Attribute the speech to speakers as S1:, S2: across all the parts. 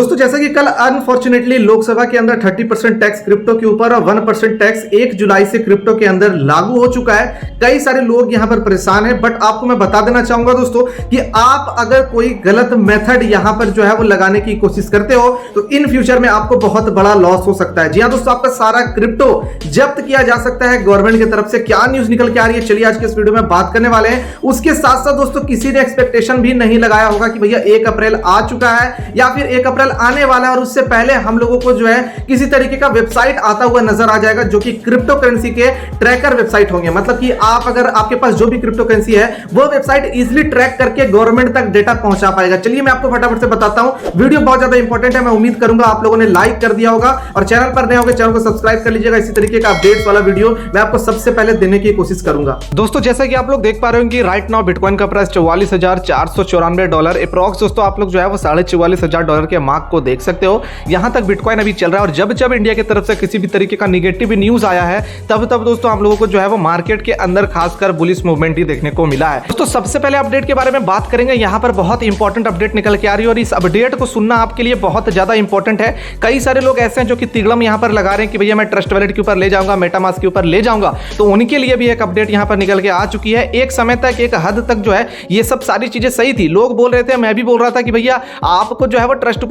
S1: दोस्तों जैसा कि कल अनफॉर्चुनेटली लोकसभा के अंदर 30% टैक्स क्रिप्टो के ऊपर और 1% टैक्स 1 जुलाई से क्रिप्टो के अंदर लागू हो चुका है। कई सारे लोग यहां पर परेशान हैं, बट आपको मैं बता देना चाहूंगा दोस्तों कि आप अगर कोई गलत मेथड यहां पर जो है वो लगाने की कोशिश करते हो तो इन फ्यूचर में आपको बहुत बड़ा लॉस हो सकता है। जी हां दोस्तों, आपका सारा क्रिप्टो जब्त किया जा सकता है गवर्नमेंट की तरफ से। क्या न्यूज निकल के आ रही है, चलिए आज के इस वीडियो में बात करने वाले हैं। उसके साथ साथ दोस्तों किसी ने एक्सपेक्टेशन भी नहीं लगाया होगा कि भैया 1 अप्रैल आ चुका है या फिर 1 अप्रैल आने वाला है और उससे पहले हम लोगों को जो है किसी तरीके का वेबसाइट आता हुआ नजर आ जाएगा जो कि क्रिप्टो करेंसी के ट्रैकर वेबसाइट होंगे। मतलब कि आप अगर आपके पास जो भी क्रिप्टो करेंसी है वो वेबसाइट इजीली ट्रैक करके गवर्नमेंट तक डेटा पहुंचा पाएगा। चलिए मैं आपको फटाफट से बताता हूं, वीडियो बहुत ज्यादा इंपॉर्टेंट है। मैं उम्मीद करूंगा आप लोगों ने लाइक कर दिया होगा और चैनल पर नए होंगे चैनल को सब्सक्राइब कर लीजिएगा। इसी तरीके का अपडेट्स वाला वीडियो मैं आपको सबसे पहले देने की कोशिश करूंगा। दोस्तों जैसा कि आप लोग देख पा रहे हो कि राइट नाउ बिटकॉइन का प्राइस $44,494 अप्रॉक्स दोस्तों आप लोग जो है वो $44,000 के मार्क को देख सकते हो। यहां तक बिटकॉइन अभी चल रहा है और जब जब इंडिया की तरफ से किसी भी तरीके का निगेटिव न्यूज आया है तब तब दोस्तों हम लोगों को जो है वो मार्केट के अंदर खासकर बुलिश मूवमेंट ही देखने को मिला है। दोस्तों सबसे पहले अपडेट के बारे में बात करेंगे। यहां पर बहुत इंपॉर्टेंट अपडेट निकल के आ रही है और इस अपडेट को सुनना आपके लिए बहुत ज्यादा इंपॉर्टेंट है। कई सारे लोग ऐसे हैं जो कि तिगड़म यहां पर लगा रहे हैं कि भैया मैं ट्रस्ट वॉलेट के ऊपर ले जाऊंगा, मेटामास्क के ऊपर ले जाऊंगा, तो उनके लिए भी एक अपडेट यहां पर निकल के आ चुकी है। एक समय तक एक हद तक जो है ये सब सारी चीजें सही थी, लोग बोल रहे थे, मैं भी बोल रहा था कि भैया आपको जो है वो ट्रस्ट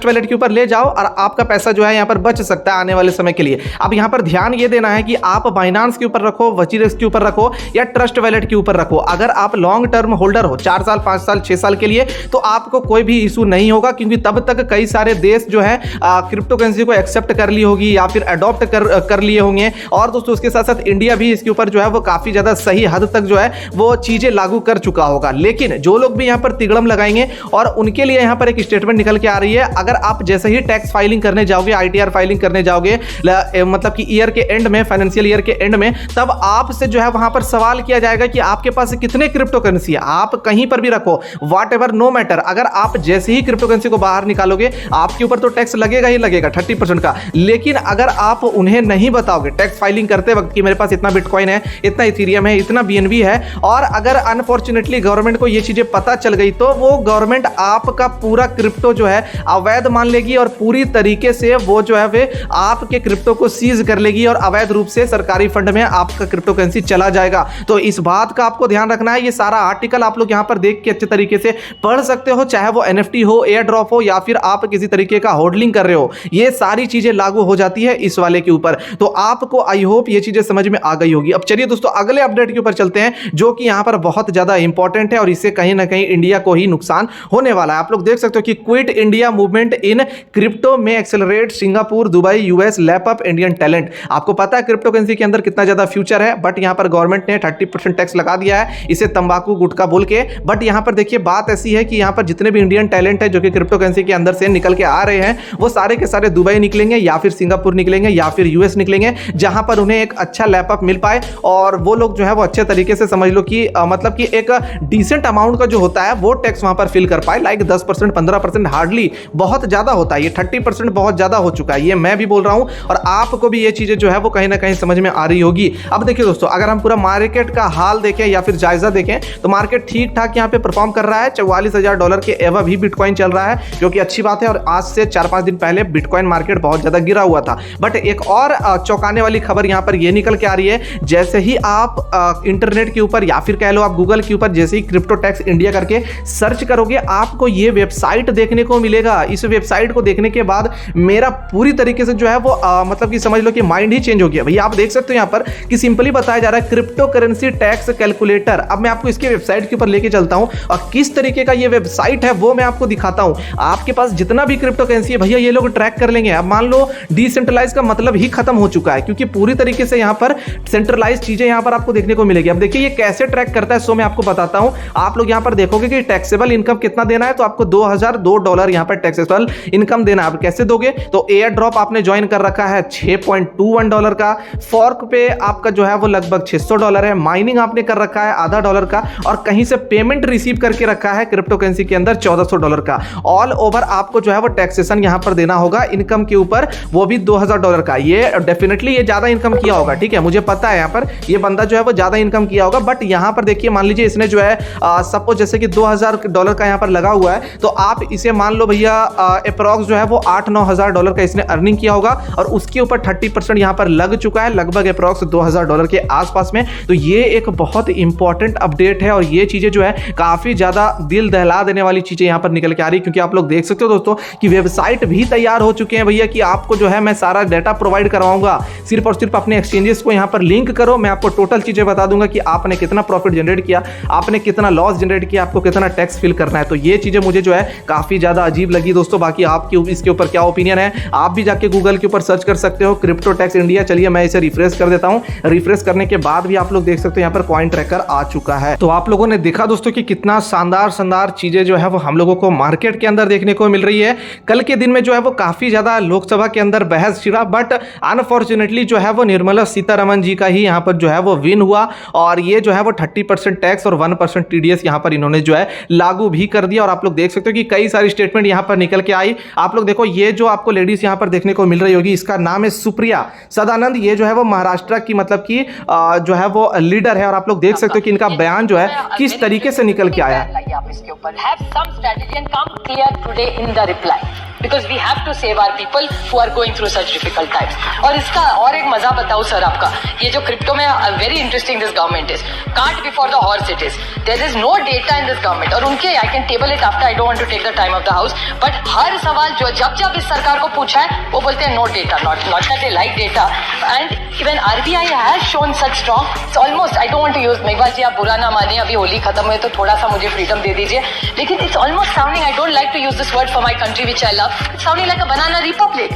S1: वॉलेट के ऊपर ले जाओ और आपका पैसा जो है यहां पर बच सकता है आने वाले समय के लिए। अब यहां पर ध्यान ये देना है कि आप बाइनांस के ऊपर रखो, वजीरेक्स के ऊपर रखो या ट्रस्ट वॉलेट के ऊपर रखो। अगर आप लॉन्ग टर्म होल्डर हो 4 साल 5 साल 6 साल के लिए तो आपको कोई भी इशू नहीं होगा, क्योंकि तब तक कई सारे देश जो है क्रिप्टो करेंसी को एक्सेप्ट कर ली होगी या फिर अडॉप्ट कर लिए होंगे। और दोस्तों उसके साथ साथ इंडिया भी इसके ऊपर जो है वो काफी ज्यादा सही हद तक जो है वो चीजें लागू कर चुका होगा। लेकिन जो लोग भी यहां पर तिगड़म लगाएंगे और उनके लिए यहां पर एक स्टेटमेंट निकल के आ रही है, अगर आप जैसे ही टैक्स फाइलिंग करने जाओगे, आईटीआर फाइलिंग करने जाओगे मतलब कि ईयर के एंड में, फाइनेंशियल ईयर के एंड में, तब आपसे जो है वहां पर सवाल किया जाएगा कि आपके पास कितने क्रिप्टो करेंसी है। आप कहीं पर भी रखो, वॉट एवर, नो मैटर, अगर आप जैसे ही क्रिप्टो करेंसी को बाहर निकालोगे आपके ऊपर तो टैक्स लगेगा ही लगेगा 30% का। लेकिन अगर आप उन्हें नहीं बताओगे टैक्स फाइलिंग करते वक्त कि मेरे पास इतना बिटकॉइन है, इतना इथेरियम है, इतना बीएनबी है, और अगर अनफॉर्चुनेटली गवर्नमेंट को ये चीजें पता चल गई तो वो गवर्नमेंट आपका पूरा क्रिप्टो जो है अवैध मान लेगी और पूरी तरीके से वो जो है वे आपके क्रिप्टो को सीज कर लेगी और अवैध रूप से सरकारी फंड में आपका क्रिप्टो करेंसी चला जाएगा। तो इस बात का आपको ध्यान रखना है। ये सारा आर्टिकल आप लोग यहां पर देख के अच्छे तरीके से पढ़ सकते हो, चाहे वो एनएफटी हो, एयर ड्रॉप हो या फिर आप किसी तरीके का होल्डिंग कर रहे हो, ये सारी चीजें लागू हो जाती है इस वाले के ऊपर। तो आपको आई होप ये चीजें समझ में आ गई होगी। अब चलिए दोस्तों अगले अपडेट के ऊपर चलते हैं जो कि यहां पर बहुत ज्यादा इंपॉर्टेंट है और इससे कहीं ना कहीं इंडिया को ही नुकसान होने वाला है। आप लोग देख सकते हो कि quit India movement in crypto में accelerate, Singapore, Dubai, US lap up Indian talent. आपको पता है क्रिप्टो करेंसी के अंदर कितना ज्यादा फ्यूचर है, बट यहां पर गवर्नमेंट ने 30% टैक्स लगा दिया है इसे तंबाकू गुटखा बोल के। बट यहां पर देखिए बात ऐसी है कि यहां पर जितने भी इंडियन टैलेंट है जो कि क्रिप्टो करेंसी के अंदर से निकल के आ रहे हैं वो सारे के सारे दुबई निकलेंगे या फिर सिंगापुर निकलेंगे या फिर यूएस निकलेंगे, जहां पर उन्हें एक अच्छा लैप अप मिल पाए और वो लोग जो है वो अच्छे तरीके से समझ लो कि मतलब कि एक डिसेंट अमाउंट का जो होता है वो टैक्स वहां पर फिल कर पाए। लाइक 10% 15% हार्डली बहुत ज्यादा होता है, ये 30% बहुत ज्यादा हो चुका है, ये मैं भी बोल रहा हूं और आपको भी ये चीजें जो है वो कहीं ना कहीं समझ में आ रही होगी। अब देखिए दोस्तों अगर हम पूरा मार्केट का हाल देखें या फिर जायजा देखें तो मार्केट ठीक ठाक यहां पे परफॉर्म कर रहा है। $44,000 के एवं भी बिटकॉइन चल रहा है जो कि अच्छी बात है। और आज से 4-5 दिन पहले बिटकॉइन मार्केट बहुत ज्यादा गिरा हुआ था। बट एक और चौंकाने वाली खबर यहां पर ये निकल के आ रही है, जैसे ही आप इंटरनेट के ऊपर या फिर कह लो आप गूगल के ऊपर जैसे ही क्रिप्टो टैक्स इंडिया करके सर्च करोगे आपको ये वेबसाइट देखने को मिलेगा। इस वेबसाइट को देखने के बाद मेरा पूरी तरीके से जो है वो मतलब कि समझ लो कि माइंड ही चेंज हो गया। भैया आप देख सकते हो यहां पर कि सिंपली बताया जा रहा है क्रिप्टो करेंसी टैक्स कैलकुलेटर। अब मैं आपको इसके वेबसाइट के ऊपर लेके चलता हूं और किस तरीके का ये वेबसाइट है वो मैं आपको दिखाता हूं। आपके पास जितना भी क्रिप्टो करेंसी है भैया ये लोग ट्रैक कर लेंगे। अब मान लो डिसेंट्रलाइज का मतलब ही खत्म हो चुका है, क्योंकि पूरी तरीके से यहां पर सेंट्रलाइज चीजें यहां पर आपको देखने को मिलेगी। अब देखिए ये कैसे ट्रैक करता है सो मैं आपको बताता हूं। आप लोग यहां पर देखोगे कि टैक्सेबल इनकम कितना देना है, तो आपको $2,002 यहां पर टैक्सेबल इनकम देना है। आप कैसे दोगे, तो एयर ड्रॉप आपने ज्वाइन कर रखा है $6.21 का, फॉर्क पे आपका जो है वो लगभग $600 है, माइनिंग आपने कर रखा है आधा डॉलर का, और कहीं से पेमेंट रिसीव करके रखा है क्रिप्टो करेंसी के अंदर $1,400 का। ऑल ओवर आपको जो है वो टैक्सेशन यहां पर देना होगा इनकम के ऊपर, वो भी $2,000 का। ये डेफिनेटली ये ज्यादा इनकम किया होगा, ठीक है, मुझे पता है यहां पर ये बंदा जो है वो ज्यादा इनकम किया होगा। बट यहां पर देखिए मान लीजिए इसने जो है सपोज जैसे कि $2,000 का यहां पर लगा हुआ है, तो आप इसे मान लो भैया अप्रॉक्स जो है वो 8-9 हज़ार डॉलर का इसने अर्निंग किया होगा और उसके ऊपर 30% यहाँ पर लग चुका है, लगभग अप्रॉक्स 2000 डॉलर के आसपास में। तो ये एक बहुत इंपॉर्टेंट अपडेट है और ये चीज़ें जो है काफ़ी ज़्यादा दिल दहला देने वाली चीज़ें यहाँ पर निकल के आ रही, क्योंकि आप लोग देख सकते हो दोस्तों कि वेबसाइट भी तैयार हो चुके हैं भैया कि आपको जो है मैं सारा डाटा प्रोवाइड करवाऊंगा, सिर्फ और सिर्फ अपने एक्सचेंजेस को यहाँ पर लिंक करो, मैं आपको टोटल चीज़ें बता दूंगा कि आपने कितना प्रॉफिट जनरेट किया, आपने कितना लॉस जनरेट किया, आपको कितना टैक्स फिल करना है। तो ये चीज़ें मुझे जो है काफ़ी ज़्यादा अजीब लगी दोस्तों। बाकी आपकी इसके ऊपर क्या ओपिनियन है, आप भी जाके गूगल के ऊपर सर्च कर सकते हो क्रिप्टो टैक्स इंडिया। चलिए मैं इसे रिफ्रेश कर देता हूं, रिफ्रेश करने के बाद भी आप लोग देख सकते हो यहाँ पर कॉइन ट्रैकर आ चुका है। तो आप लोगों ने देखा दोस्तों कि कितना शानदार चीजें जो है वो हम लोगों को मार्केट के अंदर देखने को मिल रही है। कल के दिन में जो है वो काफी ज्यादा लोकसभा के अंदर बहस छिड़ा, बट अनफॉर्चुनेटली जो है वो निर्मला सीतारमण जी का ही यहाँ पर जो है वो विन हुआ और ये जो है वो 30% टैक्स और 1% टीडीएस यहाँ पर इन्होंने जो है लागू भी कर दिया। और आप लोग देख सकते हो कि कई सारी स्टेटमेंट यहाँ पर निकल के आई। आप लोग देखो, ये जो आपको लेडीज यहाँ पर देखने को मिल रही होगी, इसका नाम है सुप्रिया सदानंद। ये जो है वो महाराष्ट्र की मतलब की जो है वो लीडर है और आप लोग देख सकते हो कि इनका बयान जो है किस तरीके से निकल के आया है।
S2: Because we have to save our people who are going through such difficult times. और इसका और एक मजा बताऊं सर आपका, ये जो क्रिप्टो में very interesting this government is. Cart before the horse it is. There is no data in this government. और उनके I can table it after, I don't want to take the time of the house. But हर सवाल जो जब इस सरकार को पूछा है वो बोलते हैं no data, not that they like data. And even RBI has shown such strong. It's almost, I don't want to use, Meghwal जी आप बुरा ना मानिए, अभी होली खत्म हुई तो थोड़ा सा मुझे फ्रीडम दे दीजिए, लेकिन it's almost sounding, I don't like to use this word for my country which I love. It's sounding like a banana republic.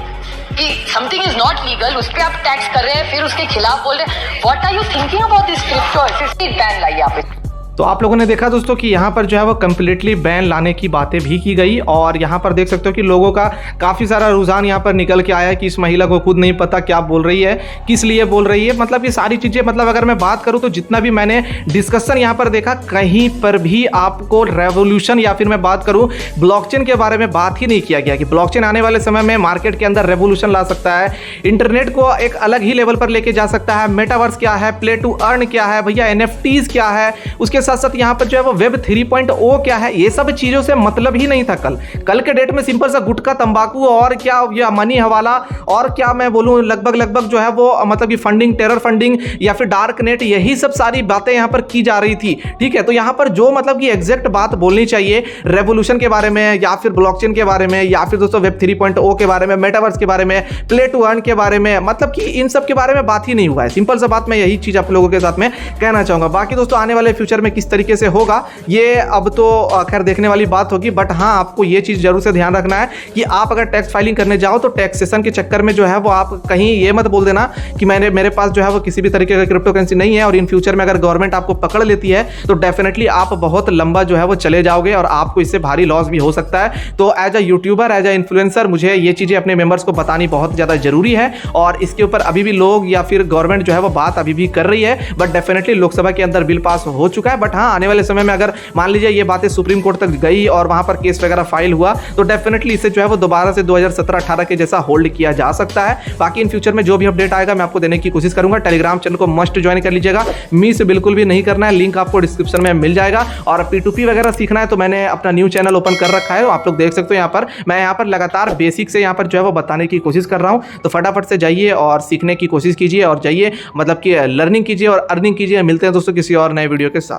S2: कि something is not legal, उस पे आप टैक्स कर रहे हैं, फिर उसके खिलाफ बोल रहे हैं. What are you thinking about this crypto? 50 ban लाइए आप इस.
S1: तो आप लोगों ने देखा दोस्तों कि यहाँ पर जो है वो कम्प्लीटली बैन लाने की बातें भी की गई और यहाँ पर देख सकते हो कि लोगों का काफ़ी सारा रुझान यहाँ पर निकल के आया है कि इस महिला को खुद नहीं पता क्या बोल रही है, किस लिए बोल रही है। मतलब ये सारी चीज़ें, मतलब अगर मैं बात करूँ तो जितना भी मैंने डिस्कशन यहाँ पर देखा, कहीं पर भी आपको रेवोल्यूशन या फिर मैं बात करूँ ब्लॉकचेन के बारे में बात ही नहीं किया गया कि ब्लॉकचेन आने वाले समय में मार्केट के अंदर रेवोल्यूशन ला सकता है, इंटरनेट को एक अलग ही लेवल पर लेके जा सकता है। मेटावर्स क्या है, प्ले टू अर्न क्या है भैया, NFTs क्या है, उसके साथ साथ यहाँ पर जो है वो वेब 3.0 क्या है, ये सब चीजों से मतलब ही नहीं था। कल के डेट में सिंपल सा गुटखा, तंबाकू और क्या ये मनी हवाला और क्या मैं बोलूं, लगभग जो है वो मतलब कि फंडिंग, टेरर फंडिंग या फिर डार्क नेट, यही सब सारी बातें यहाँ पर की जा रही थी। ठीक है, तो यहाँ पर जो मतलब कि एग्जैक्ट बात बोलनी चाहिए रेवोल्यूशन के बारे में या फिर ब्लॉकचेन के बारे में या फिर दोस्तों वेब 3.0 के बारे में, मेटावर्स के बारे में, प्ले टू अर्न के बारे में, मतलब कि इन सब के बारे में बात ही नहीं हुआ है। सिंपल सा बात मैं यही चीज आप लोगों के साथ में कहना चाहूंगा। बाकी दोस्तों आने वाले फ्यूचर में किस तरीके से होगा ये अब तो खैर देखने वाली बात होगी, बट हाँ आपको ये चीज जरूर से ध्यान रखना है कि आप अगर टैक्स फाइलिंग करने जाओ तो टैक्सेशन के चक्कर में जो है वो आप कहीं ये मत बोल देना कि मेरे पास जो है वो किसी भी तरीके का क्रिप्टो करेंसी नहीं है और इन फ्यूचर में अगर गवर्नमेंट आपको पकड़ लेती है तो डेफिनेटली आप बहुत लंबा जो है वो चले जाओगे और आपको इससे भारी लॉस भी हो सकता है। तो as a YouTuber, as a influencer मुझे ये चीजें अपने मेंबर्स को बतानी बहुत ज्यादा जरूरी है और इसके ऊपर अभी भी लोग या फिर गवर्नमेंट जो है वो बात अभी भी कर रही है, बट डेफिनेटली लोकसभा के अंदर बिल पास हो चुका है। बट हाँ आने वाले समय में अगर मान लीजिए ये बातें सुप्रीम कोर्ट तक गई और वहां पर केस वगैरह फाइल हुआ तो डेफिनेटली इसे जो है वो दोबारा से 2017-18 के जैसा होल्ड किया जा सकता है। बाकी इन फ्यूचर में जो भी अपडेट आएगा मैं आपको देने की कोशिश करूंगा। टेलीग्राम चैनल को मस्ट ज्वाइन कर लीजिएगा, मिस बिल्कुल भी नहीं करना है, लिंक आपको डिस्क्रिप्शन में मिल जाएगा। और P2P वगैरह सीखना है तो मैंने अपना न्यू चैनल ओपन कर रखा है, आप लोग देख सकते हो यहाँ पर मैं यहाँ पर लगातार बेसिक से यहाँ पर जो है वो बताने की कोशिश कर रहा हूँ। तो फटाफट से जाइए और सीखने की कोशिश कीजिए और जाइए मतलब कि लर्निंग कीजिए और अर्निंग कीजिए। मिलते हैं दोस्तों किसी और नए वीडियो के साथ।